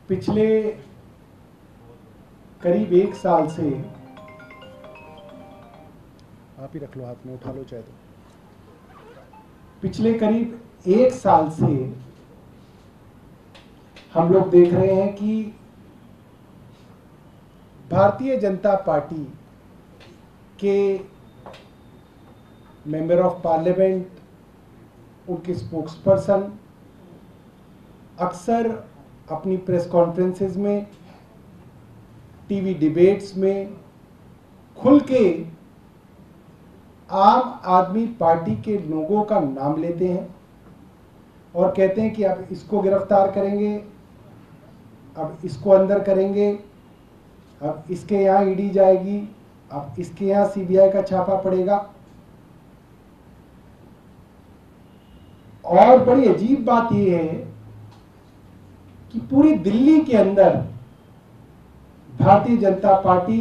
पिछले करीब 1 साल से, आप ही रख लो हाथ में, उठा लो चाहे तो, पिछले करीब 1 साल से हम लोग देख रहे हैं कि भारतीय जनता पार्टी के मेंबर ऑफ पार्लियामेंट, उनके स्पोक्सपर्सन अक्सर अपनी प्रेस कॉन्फ्रेंसेस में, टीवी डिबेट्स में खुल के आम आदमी पार्टी के लोगों का नाम लेते हैं और कहते हैं कि अब इसको गिरफ्तार करेंगे, अब इसको अंदर करेंगे, अब इसके यहाँ ईडी जाएगी, अब इसके यहाँ सीबीआई का छापा पड़ेगा। और बड़ी अजीब बात यह है कि पूरी दिल्ली के अंदर भारतीय जनता पार्टी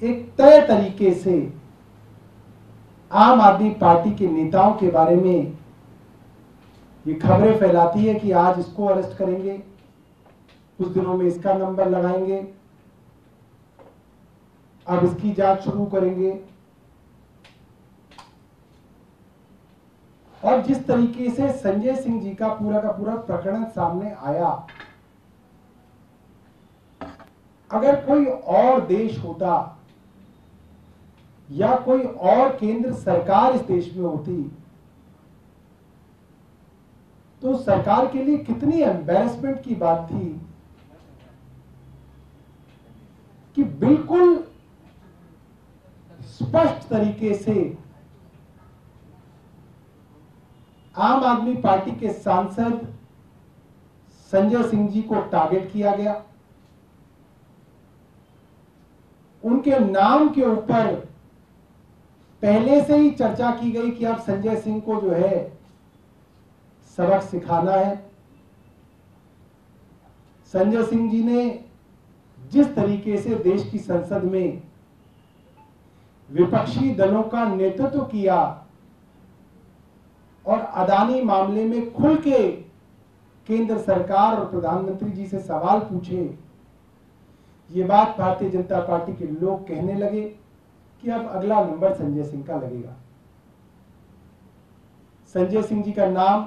एक तय तरीके से आम आदमी पार्टी के नेताओं के बारे में ये खबरें फैलाती है कि आज इसको अरेस्ट करेंगे, कुछ दिनों में इसका नंबर लगाएंगे, अब इसकी जांच शुरू करेंगे। और जिस तरीके से संजय सिंह जी का पूरा प्रकरण सामने आया, अगर कोई और देश होता या कोई और केंद्र सरकार इस देश में होती तो सरकार के लिए कितनी एम्बैरेसमेंट की बात थी कि बिल्कुल स्पष्ट तरीके से आम आदमी पार्टी के सांसद संजय सिंह जी को टारगेट किया गया। उनके नाम के ऊपर पहले से ही चर्चा की गई कि अब संजय सिंह को जो है सबक सिखाना है। संजय सिंह जी ने जिस तरीके से देश की संसद में विपक्षी दलों का नेतृत्व किया और अदानी मामले में खुल के केंद्र सरकार और प्रधानमंत्री जी से सवाल पूछे, ये बात भारतीय जनता पार्टी के लोग कहने लगे कि अब अगला नंबर संजय सिंह का लगेगा। संजय सिंह जी का नाम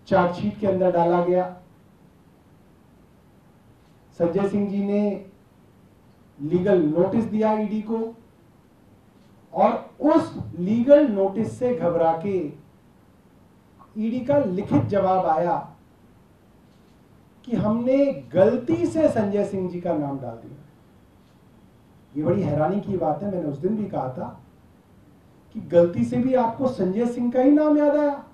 चार्जशीट के अंदर डाला गया। संजय सिंह जी ने लीगल नोटिस दिया ईडी को और उस लीगल नोटिस से घबरा के ईडी का लिखित जवाब आया कि हमने गलती से संजय सिंह जी का नाम डाल दिया। ये बड़ी हैरानी की बात है। मैंने उस दिन भी कहा था कि गलती से भी आपको संजय सिंह का ही नाम याद आया।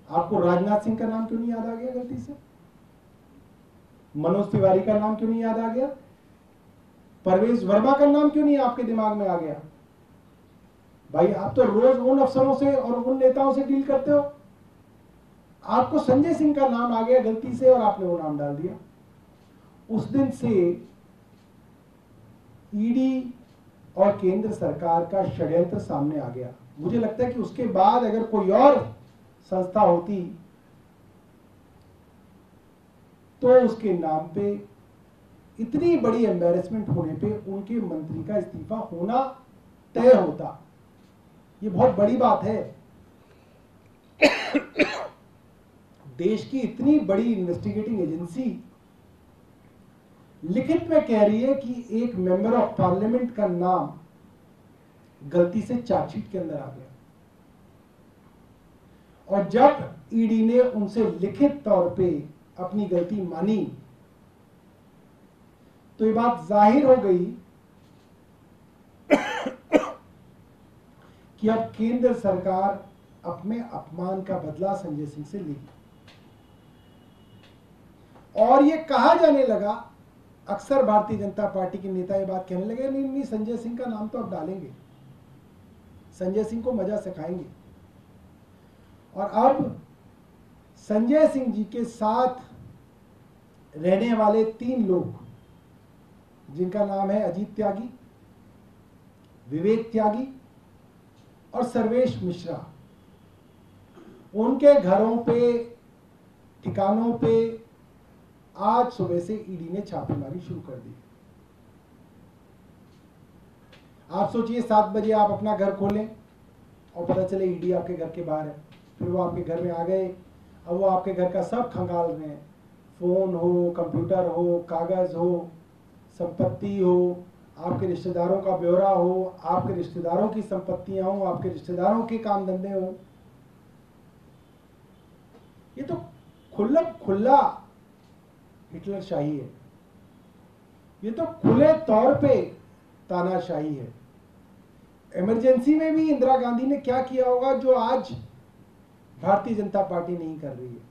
आपको राजनाथ सिंह का नाम क्यों नहीं याद आ गया गलती से? मनोज तिवारी का नाम क्यों नहीं याद आ गया? परवेज वर्मा का नाम क्यों नहीं आपके दिमाग में आ गया? भाई आप तो रोज उन अफसरों से और उन नेताओं से डील करते हो। आपको संजय सिंह का नाम आ गया गलती से और आपने वो नाम डाल दिया। उस दिन से ईडी और केंद्र सरकार का षड्यंत्र सामने आ गया। मुझे लगता है कि उसके बाद अगर कोई और संस्था होती तो उसके नाम पे इतनी बड़ी एम्बैरेसमेंट होने पे उनके मंत्री का इस्तीफा होना तय होता। ये बहुत बड़ी बात है। देश की इतनी बड़ी इन्वेस्टिगेटिंग एजेंसी लिखित में कह रही है कि एक मेंबर ऑफ पार्लियामेंट का नाम गलती से चार्जशीट के अंदर आ गया और जब ईडी ने उनसे लिखित तौर पे अपनी गलती मानी तो ये बात जाहिर हो गई कि अब केंद्र सरकार अपने अपमान का बदला संजय सिंह से लेगी। और ये कहा जाने लगा, अक्सर भारतीय जनता पार्टी के नेता ये बात कहने लगे, नहीं नहीं संजय सिंह का नाम तो अब डालेंगे, संजय सिंह को मजा सिखाएंगे। और अब संजय सिंह जी के साथ रहने वाले 3 लोग जिनका नाम है अजीत त्यागी, विवेक त्यागी और सर्वेश मिश्रा, उनके घरों पे, ठिकानों पे आज सुबह से ईडी ने छापेमारी शुरू कर दी। आप सोचिए 7 बजे आप अपना घर खोलें और पता चले ईडी आपके घर के बाहर है, फिर वो आपके घर में आ गए। अब वो आपके घर का सब खंगाल रहे हैं, फोन हो, कंप्यूटर हो, कागज हो, संपत्ति हो, आपके रिश्तेदारों का ब्यौरा हो, आपके रिश्तेदारों की संपत्तियां हो, आपके रिश्तेदारों के काम धंधे हो। ये तो खुला हिटलर शाही है, ये तो खुले तौर पे तानाशाही है। इमरजेंसी में भी इंदिरा गांधी ने क्या किया होगा जो आज भारतीय जनता पार्टी नहीं कर रही है।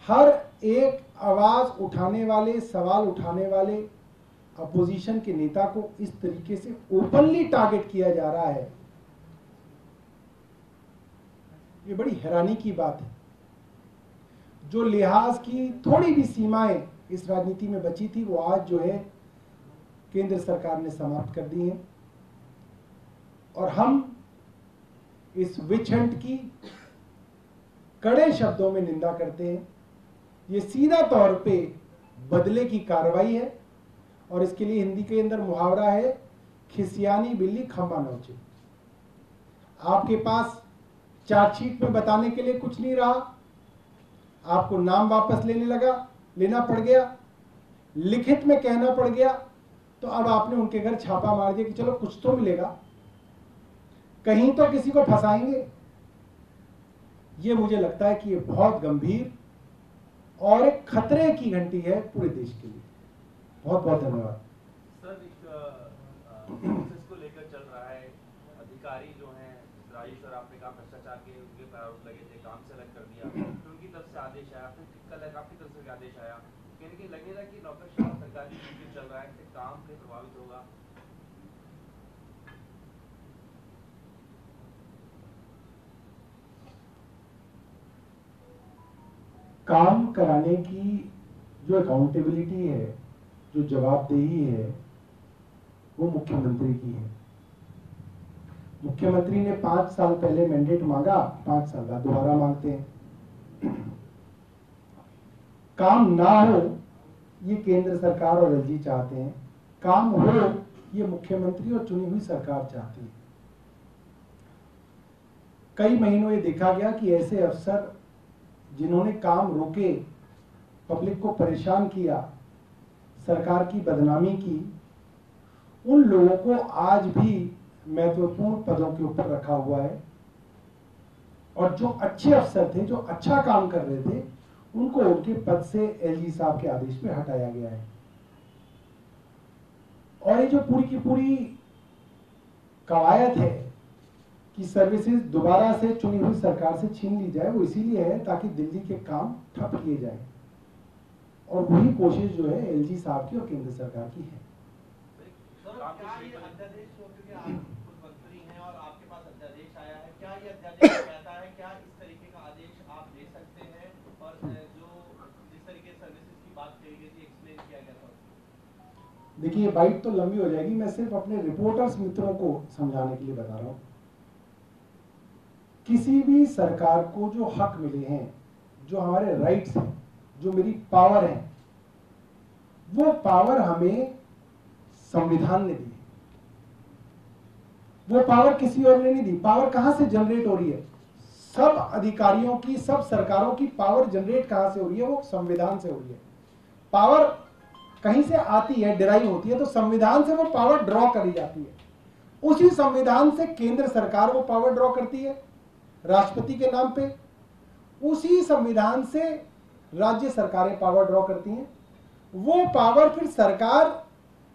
हर एक आवाज उठाने वाले, सवाल उठाने वाले अपोजिशन के नेता को इस तरीके से ओपनली टारगेट किया जा रहा है, ये बड़ी हैरानी की बात है। जो लिहाज की थोड़ी भी सीमाएं इस राजनीति में बची थी वो आज जो है केंद्र सरकार ने समाप्त कर दी हैं, और हम इस विच हंट की कड़े शब्दों में निंदा करते हैं। ये सीधा तौर पे बदले की कार्रवाई है, और इसके लिए हिंदी के अंदर मुहावरा है, खिसियानी बिल्ली खंबा नोचे। आपके पास चार्जशीट में बताने के लिए कुछ नहीं रहा, आपको नाम वापस लेना पड़ गया, लिखित में कहना पड़ गया, तो अब आपने उनके घर छापा मार दिया कि चलो कुछ तो मिलेगा, कहीं तो किसी को फंसाएंगे। ये मुझे लगता है कि ये बहुत गंभीर और एक खतरे की घंटी है पूरे देश के लिए। बहुत बहुत धन्यवाद। सर, प्रोसेस को लेकर चल रहा है, अधिकारी जो हैं, राजू सर आपने कहा भ्रष्टाचार के उनके पर आरोप लगे थे, काम से अलग कर दिया, तो उनकी तरफ से आदेश आया, फिर कल आपकी तरफ से आदेश आया, कहने की लगेगा कि नौकरशाह सरकारी चल रहा है, इससे काम से प्रभावित होगा। काम कराने की जो अकाउंटेबिलिटी है, जो जवाबदेही है, वो मुख्यमंत्री की है। मुख्यमंत्री ने 5 साल पहले मैंडेट मांगा, 5 साल बाद दोबारा मांगते हैं। काम ना हो ये केंद्र सरकार और एलजी चाहते हैं, काम हो ये मुख्यमंत्री और चुनी हुई सरकार चाहती है। कई महीनों ये देखा गया कि ऐसे अफसर जिन्होंने काम रोके, पब्लिक को परेशान किया, सरकार की बदनामी की, उन लोगों को आज भी महत्वपूर्ण पदों के ऊपर रखा हुआ है, और जो अच्छे अफसर थे, जो अच्छा काम कर रहे थे, उनको उनके पद से एलजी साहब के आदेश में हटाया गया है। और ये जो पूरी की पूरी कवायद है कि सर्विसेज दोबारा से चुनी हुई सरकार से छीन ली जाए, वो इसीलिए है ताकि दिल्ली के काम ठप किए जाए, और वही कोशिश जो है एलजी साहब की और केंद्र सरकार की है। क्या ये अध्यादेश, क्योंकि आप खुद मंत्री हैं और आपके पास अध्यादेश आया है, क्या ये अध्यादेश कहता है, क्या इस तरीके का आदेश आप दे सकते हैं? और जो जिस तरीके सर्विसेज की बात कही गई थी, एक्सप्लेन किया गया था। देखिए, ये बाइट तो लंबी हो जाएगी, मैं सिर्फ अपने रिपोर्टर्स मित्रों को समझाने के लिए बता रहा हूं। किसी भी सरकार को जो हक मिले हैं, जो हमारे राइट्स हैं, जो मेरी पावर है, वो पावर हमें संविधान ने दी। वो पावर किसी और ने नहीं दी। पावर कहां से जनरेट हो रही है? सब अधिकारियों की, सब सरकारों की पावर जनरेट कहां से हो रही है? वो संविधान से हो रही है। पावर कहीं से आती है, डिराइव होती है, तो संविधान से वो पावर ड्रॉ करी जाती है। उसी संविधान से केंद्र सरकार वो पावर ड्रॉ करती है राष्ट्रपति के नाम पे, उसी संविधान से राज्य सरकारें पावर ड्रॉ करती हैं। वो पावर फिर सरकार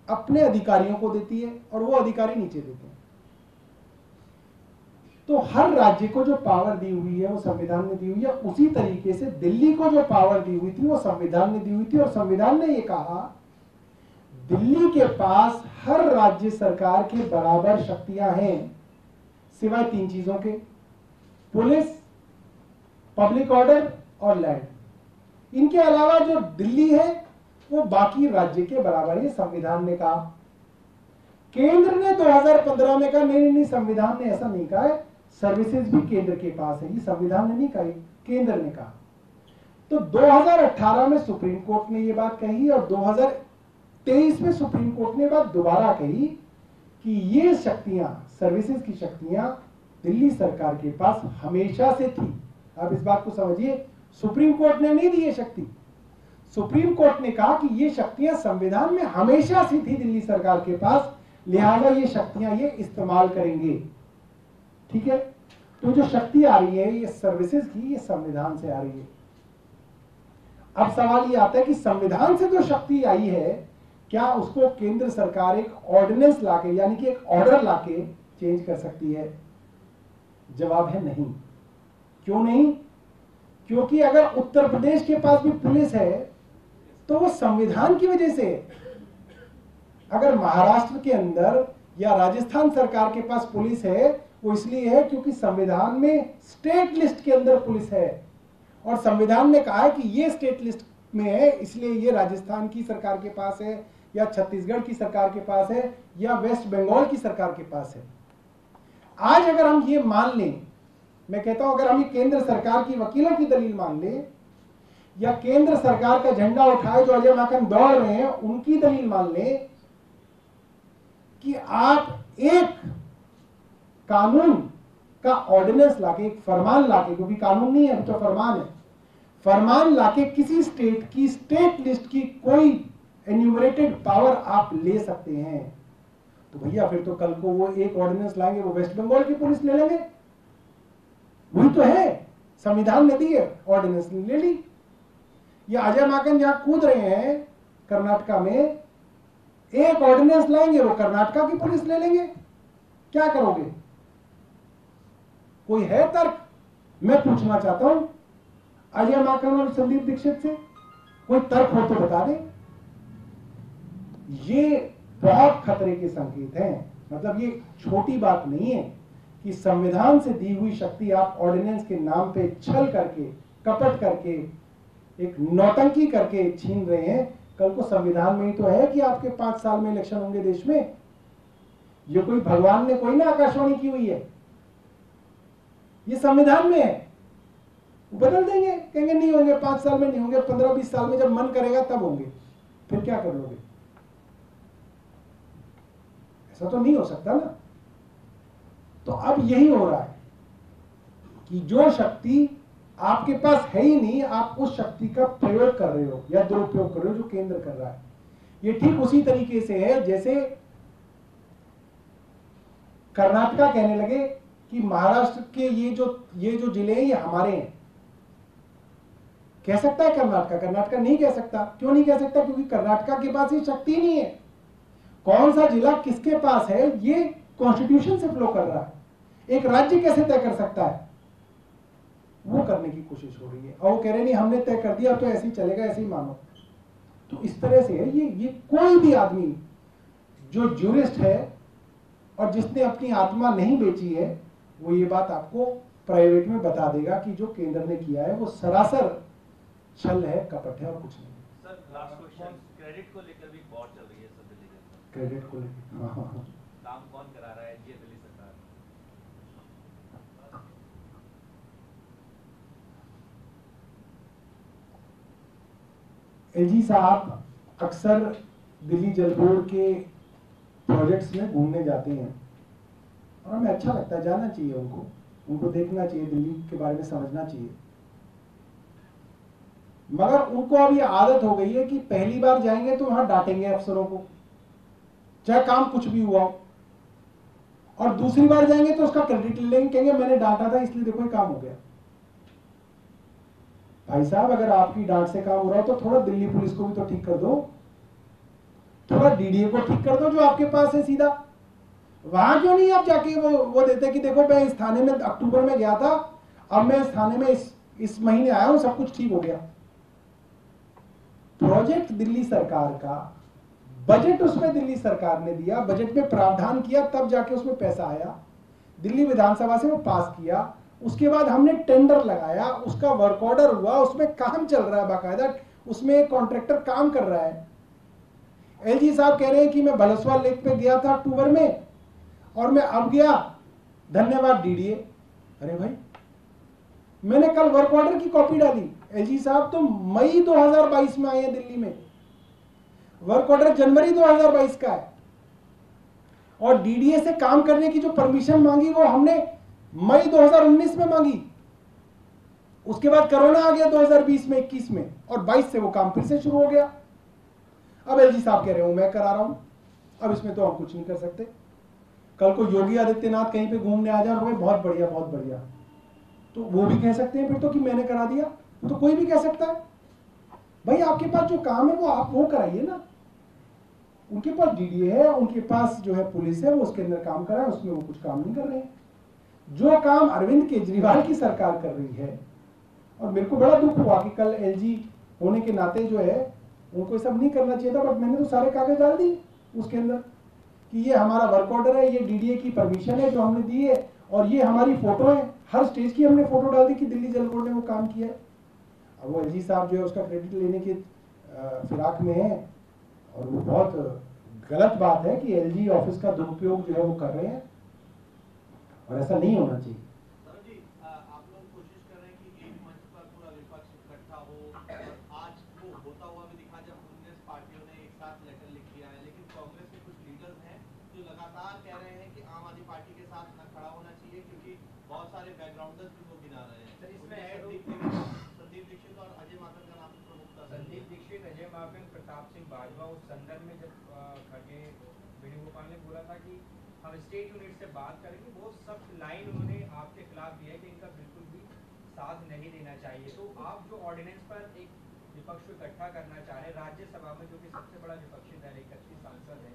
अपने अधिकारियों को देती है और वो अधिकारी नीचे देते हैं। तो हर राज्य को जो पावर दी हुई है वो संविधान ने दी हुई है। उसी तरीके से दिल्ली को जो पावर दी हुई थी वो संविधान ने दी हुई थी, और संविधान ने ये कहा दिल्ली के पास हर राज्य सरकार के बराबर शक्तियां हैं, सिवाय 3 चीजों के: पुलिस, पब्लिक ऑर्डर और लैंड। इनके अलावा जो दिल्ली है वो बाकी राज्य के बराबर है, संविधान ने कहा। केंद्र ने 2015 में कहा नहीं, संविधान ने ऐसा नहीं कहा है। सर्विसेज भी केंद्र के पास है। ये संविधान ने नहीं कहा, केंद्र ने कहा। तो 2018 में सुप्रीम कोर्ट ने ये बात कही और 2023 में सुप्रीम कोर्ट ने बात दोबारा कही कि ये शक्तियां, सर्विसेज की शक्तियां दिल्ली सरकार के पास हमेशा से थी। आप इस बात को समझिए, सुप्रीम कोर्ट ने नहीं दी ये शक्ति। सुप्रीम कोर्ट ने कहा कि ये शक्तियां संविधान में हमेशा से थी दिल्ली सरकार के पास, लिहाजा ये शक्तियां ये इस्तेमाल करेंगे। ठीक है, तो जो शक्ति आ रही है ये सर्विसेज की, ये संविधान से आ रही है। अब सवाल ये आता है कि संविधान से जो शक्ति आई है, क्या उसको केंद्र सरकार एक ऑर्डिनेंस लाके, यानी कि एक ऑर्डर लाके चेंज कर सकती है? जवाब है नहीं। क्यों नहीं? क्योंकि अगर उत्तर प्रदेश के पास भी पुलिस है तो वो संविधान की वजह से। अगर महाराष्ट्र के अंदर या राजस्थान सरकार के पास पुलिस है, वो इसलिए है क्योंकि संविधान में स्टेट लिस्ट के अंदर पुलिस है और संविधान ने कहा है कि ये स्टेट लिस्ट में है, इसलिए ये राजस्थान की सरकार के पास है या छत्तीसगढ़ की सरकार के पास है या वेस्ट बंगाल की सरकार के पास है। आज अगर हम ये मान लें, मैं कहता हूं अगर हम ये केंद्र सरकार की वकीलों की दलील मान लें या केंद्र सरकार का झंडा उठाए जो अजय माकन दौड़ रहे हैं उनकी दलील मान लें कि आप एक कानून का ऑर्डिनेंस लाके, एक फरमान लाके, क्योंकि कानून नहीं है तो फरमान है, फरमान लाके किसी स्टेट की स्टेट लिस्ट की कोई एन्यूमरेटेड पावर आप ले सकते हैं, तो भैया फिर तो कल को वो एक ऑर्डिनेंस लाएंगे, वो वेस्ट बंगाल की पुलिस ले लेंगे। वही तो है, संविधान ने दी है, ऑर्डिनेंस ले ली। ये अजय माकन जहां कूद रहे हैं कर्नाटका में, एक ऑर्डिनेंस लाएंगे, वो कर्नाटका की पुलिस ले लेंगे। क्या करोगे? कोई है तर्क? मैं पूछना चाहता हूं अजय माकन और संदीप दीक्षित से, कोई तर्क हो तो बता दें। ये बहुत खतरे के संकेत हैं। मतलब ये छोटी बात नहीं है कि संविधान से दी हुई शक्ति आप ऑर्डिनेंस के नाम पे छल करके, कपट करके, एक नौटंकी करके छीन रहे हैं। कल को संविधान में ही तो है कि आपके 5 साल में इलेक्शन होंगे देश में। ये कोई भगवान ने कोई ना आकाशवाणी की हुई है, ये संविधान में है। बदल देंगे, कहेंगे नहीं होंगे, 5 साल में नहीं होंगे, 15-20 साल में जब मन करेगा तब होंगे। फिर क्या कर लोगे? ऐसा तो नहीं हो सकता ना। तो अब यही हो रहा है कि जो शक्ति आपके पास है ही नहीं, आप उस शक्ति का प्रयोग कर रहे हो या दुरुपयोग कर रहे हो जो केंद्र कर रहा है। ये ठीक उसी तरीके से है जैसे कर्नाटका कहने लगे कि महाराष्ट्र के ये जो जिले हैं ये हमारे हैं। कह सकता है कर्नाटका? कर्नाटका नहीं कह सकता। क्यों नहीं कह सकता? क्योंकि कर्नाटका के पास ये शक्ति नहीं है। कौन सा जिला किसके पास है ये कॉन्स्टिट्यूशन से फ्लो कर रहा है। एक राज्य कैसे तय कर सकता है? वो करने की कोशिश हो रही है और वो कह रहे नहीं हमने तय कर दिया तो ऐसे ही चलेगा, ऐसे ही मानो। तो इस तरह से है ये कोई भी आदमी जो ज्यूरिस्ट है और जिसने अपनी आत्मा नहीं बेची है वो ये बात आपको प्राइवेट में बता देगा कि जो केंद्र ने किया है वो सरासर छल है, कपट है और कुछ नहीं। सर लास्ट क्वेश्चन, क्रेडिट को लेकर भी बहुत चल रही है सर दिल्ली के अंदर। क्रेडिट को लेकर हाँ, काम कौन करा रहा है ये दिल्ली सरकार? एलजी साहब अक्सर दिल्ली जल बोर्ड के प्रोजेक्ट्स में घूमने जाते हैं और हमें अच्छा लगता है, जाना चाहिए उनको देखना चाहिए, दिल्ली के बारे में समझना चाहिए। मगर उनको अब ये आदत हो गई है कि पहली बार जाएंगे तो वहां डांटेंगे अफसरों को, चाहे काम कुछ भी हुआ हो, और दूसरी बार जाएंगे तो उसका क्रेडिट ले लेंगे, कहेंगे मैंने डांटा था इसलिए देखो ये काम हो गया। भाई साहब अगर आपकी डांट से काम हो रहा हो तो थोड़ा दिल्ली पुलिस को भी तो ठीक कर दो, थोड़ा डीडीए को ठीक कर दो जो आपके पास है सीधा। वहां क्यों नहीं आप जाके वो देते कि देखो मैं इस थाने में अक्टूबर में गया था, अब मैं इस थाने में इस महीने आया हूं, सब कुछ ठीक हो गया। प्रोजेक्ट दिल्ली सरकार का, बजट उसमें दिल्ली सरकार ने दिया, बजट में प्रावधान किया, तब जाके उसमें पैसा आया, दिल्ली विधानसभा से वो पास किया, उसके बाद हमने टेंडर लगाया, उसका वर्क ऑर्डर हुआ, उसमें काम चल रहा है बाकायदा, उसमें एक कॉन्ट्रैक्टर काम कर रहा है। एलजी साहब कह रहे हैं कि मैं भलसवा लेक पे गया था अक्टूबर में और मैं अब गया, धन्यवाद डीडीए। अरे भाई, मैंने कल वर्क ऑर्डर की कॉपी डाली। एलजी साहब तो मई 2022 में आए हैं दिल्ली में, वर्क ऑर्डर जनवरी 2022 का है, और डीडीए से काम करने की जो परमिशन मांगी वो हमने मई 2019 में मांगी। उसके बाद कोरोना आ गया 2020 में, 21 में, और 22 से वो काम फिर से शुरू हो गया। अब एलजी साहब कह रहे हो मैं करा रहा हूं, अब इसमें तो हम कुछ नहीं कर सकते। कल को योगी आदित्यनाथ कहीं पे घूमने आ जाए, बहुत बढ़िया बहुत बढ़िया, तो वो भी कह सकते हैं फिर तो कि मैंने करा दिया, तो कोई भी कह सकता है। भाई आपके पास जो काम है वो आप वो कराइए ना। उनके पास डीडीए है, उनके पास जो है पुलिस है, वो उसके अंदर काम कर रहा है, उसमें वो कुछ काम नहीं कर रहे हैं। जो काम अरविंद केजरीवाल की सरकार कर रही है, और मेरे को बड़ा दुख हुआ कि कल एलजी होने के नाते जो है उनको सब नहीं करना चाहिए था, बट मैंने तो सारे कागज डाल दिए उसके अंदर कि ये हमारा वर्क ऑर्डर है, ये डीडीए की परमिशन है जो हमने दी है, और ये हमारी फोटो है, हर स्टेज की हमने फोटो डाल दी कि दिल्ली जल बोर्ड ने वो काम किया है। अब वो एलजी साहब जो है उसका क्रेडिट लेने के फिराक में है, और वो बहुत गलत बात है कि एलजी ऑफिस का दुरुपयोग जो है वो कर रहे हैं, और ऐसा नहीं होना चाहिए। सर जी, आप लोग कोशिश कर रहे हैं कि एक मंच पर पूरा विपक्ष इकट्ठा हो, और आज वो होता हुआ भी दिखा जब कांग्रेस पार्टियों ने एक साथ लेटर लिख दिया है, लेकिन कांग्रेस के कुछ लीडर्स हैं जो लगातार कह रहे हैं कि आम आदमी पार्टी के साथ न खड़ा होना चाहिए, क्योंकि बहुत सारे बैकग्राउंडर्स भी वो गिना रहे हैं। सर, इसमें संदीप दीक्षित और अजय माकन का नाम प्रमुखता से। संदीप दीक्षित, अजय माकन, प्रताप सिंह बाजवा, उस संदर्भ में जब खड़गे वेणुगोपाल ने बोला था कि हम स्टेट यूनिट से बात करेंगे, वो सख्त लाइन उन्होंने आपके खिलाफ दी है कि इनका बिल्कुल भी साथ नहीं देना चाहिए। तो आप जो ऑर्डिनेंस पर एक विपक्ष को इकट्ठा करना चाह रहे हैं राज्यसभा में, जो कि सबसे बड़ा विपक्षी दल 31 सांसद है,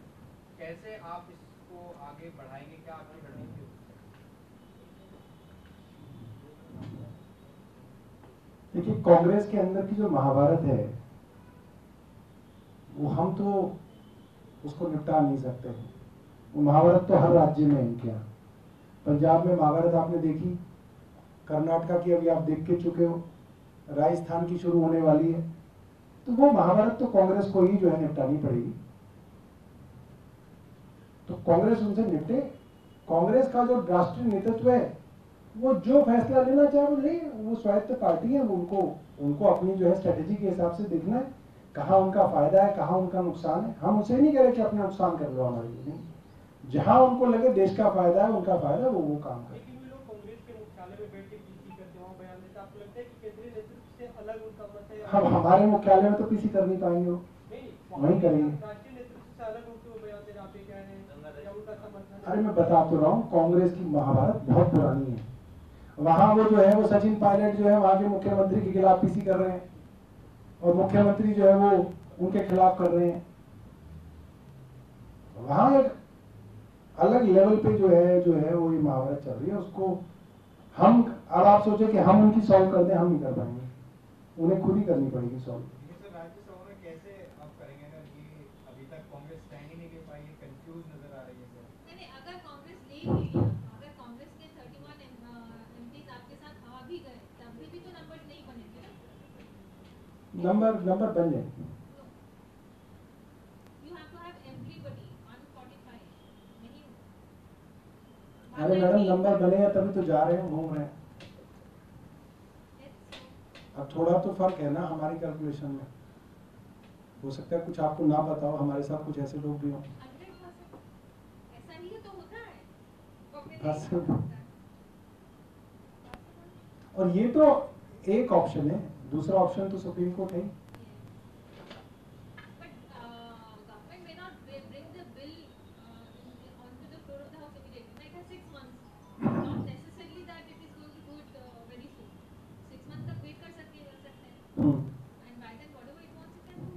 कैसे आप इसको आगे बढ़ाएंगे, क्या आपकी रणनीति होगी? देखिए, कांग्रेस के अंदर की जो महाभारत है वो हम तो उसको निपटा नहीं सकते। वो महाभारत तो हर राज्य में है इनके यहाँ। पंजाब में महाभारत आपने देखी, कर्नाटका की अभी आप देख के चुके हो, राजस्थान की शुरू होने वाली है, तो वो महाभारत तो कांग्रेस को ही जो है निपटानी पड़ेगी। तो कांग्रेस उनसे निपटे। कांग्रेस का जो राष्ट्रीय नेतृत्व है वो जो फैसला लेना चाहे वो ले, वो स्वायत्त पार्टी है, उनको अपनी जो है स्ट्रेटेजी के हिसाब से देखना है, कहाँ उनका फायदा है, कहाँ उनका नुकसान है। हम उसे नहीं कह रहे कि अपना नुकसान कर लो हमारे लिए, नहीं, जहां उनको लगे देश का फायदा है, उनका फायदा, वो काम करें। लेकिन वे लोग कांग्रेस के मुख्यालय में बैठ के पीसी करते हैं, बयान देते हैं, आपको लगता है कि केंद्रीय नेतृत्व से अलग उनका मत है? हम हमारे मुख्यालय में तो पीसी कर नहीं पाएंगे, वो वहीं करेंगे। राष्ट्रीय नेतृत्व से अलग होकर वो बयान दे रहे हैं, आप ये कह रहे हैं, क्या उनका समर्थन है? अरे मैं बता तो रहा हूँ, कांग्रेस की महाभारत बहुत पुरानी है। वहां वो जो है वो सचिन पायलट जो है वहां के मुख्यमंत्री के खिलाफ पीसी कर रहे हैं, और मुख्यमंत्री जो है वो उनके खिलाफ कर रहे हैं। वहां एक अलग लेवल पे जो है वो ये महाभारत चल रही है। उसको हम, अब आप सोचे कि हम उनकी सॉल्व कर दें, हम नहीं कर पाएंगे, उन्हें खुद ही करनी पड़ेगी सॉल्व। राज्यसभा में कैसे आप करेंगे अगर ये अभी तक कांग्रेस स्टैंड ही नहीं ले पाई है, कंफ्यूज नजर आ रही है सर? नहीं, अगर कांग्रेस ले ही लिया, अगर कांग्रेस के 31 एमपीज आपके साथ आ भी गए, तब भी तो नंबर नहीं बनेंगे ना। नंबर बन जाए। You have to have everybody 145 नहीं। अरे मैडम, नंबर बनेगा तभी तो जा रहे हैं, घूम रहे हैं। अब थोड़ा तो फर्क है ना हमारी कैलकुलेशन में। हो सकता है कुछ आपको ना पता हो, हमारे साथ कुछ ऐसे लोग भी हों। 100% ऐसा ही तो होता है। बस। और ये तो एक ऑप्शन है, दूसरा ऑप्शन तो सुप्रीम कोर्ट है। But government may not bring the bill onto the floor of the house immediately. Like 6 months, not necessarily that it is going to do it very soon. 6 months तक wait कर सकते हैं, and by then whatever it wants it can do.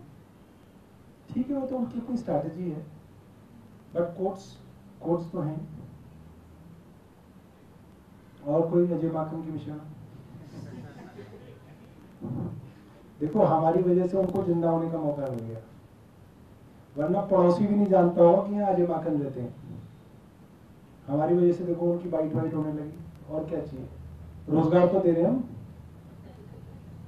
ठीक है, वो तो उनकी अपनी स्ट्रैटेजी है, बट कोर्ट्स तो हैं। और कोई अजय माकन के विषय में देखो, हमारी वजह से उनको जिंदा होने का मौका मिल गया, वरना पड़ोसी भी नहीं जानता होगा कि यहाँ अजय माकन रहते हैं। हमारी वजह से देखो उनकी बाइट होने लगी, और क्या चाहिए? रोजगार तो दे रहे हैं हम।